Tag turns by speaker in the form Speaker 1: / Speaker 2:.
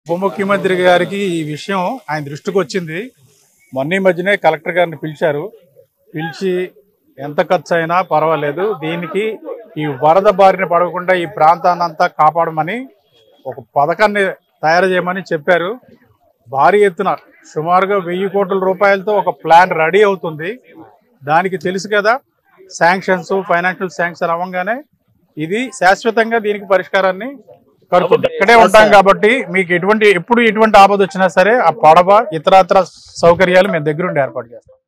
Speaker 1: ఉప ముఖ్యమంత్రి గారికి ఈ విషయం ఆయన దృష్టికి వచ్చింది. మొన్న ఈ మధ్యనే కలెక్టర్ గారిని పిలిచి ఎంత ఖర్చు అయినా పర్వాలేదు, దీనికి ఈ వరద బారిన పడకుండా ఈ ప్రాంతాన్నంతా కాపాడమని ఒక పథకాన్ని తయారు చేయమని చెప్పారు. భారీ ఎత్తున సుమారుగా 1000 కోట్ల రూపాయలతో ఒక ప్లాన్ రెడీ అవుతుంది. దానికి తెలుసు కదా, శాంక్షన్స్ ఫైనాన్షియల్ శాంక్షన్ అవ్వగానే ఇది శాశ్వతంగా దీనికి పరిష్కారాన్ని కడుతుంది. ఇక్కడే ఉంటాం కాబట్టి మీకు ఎప్పుడు ఎటువంటి ఆపద వచ్చినా సరే ఆ పడవ ఇతరత్ర సౌకర్యాలు మేము దగ్గరుండి ఏర్పాటు చేస్తాం.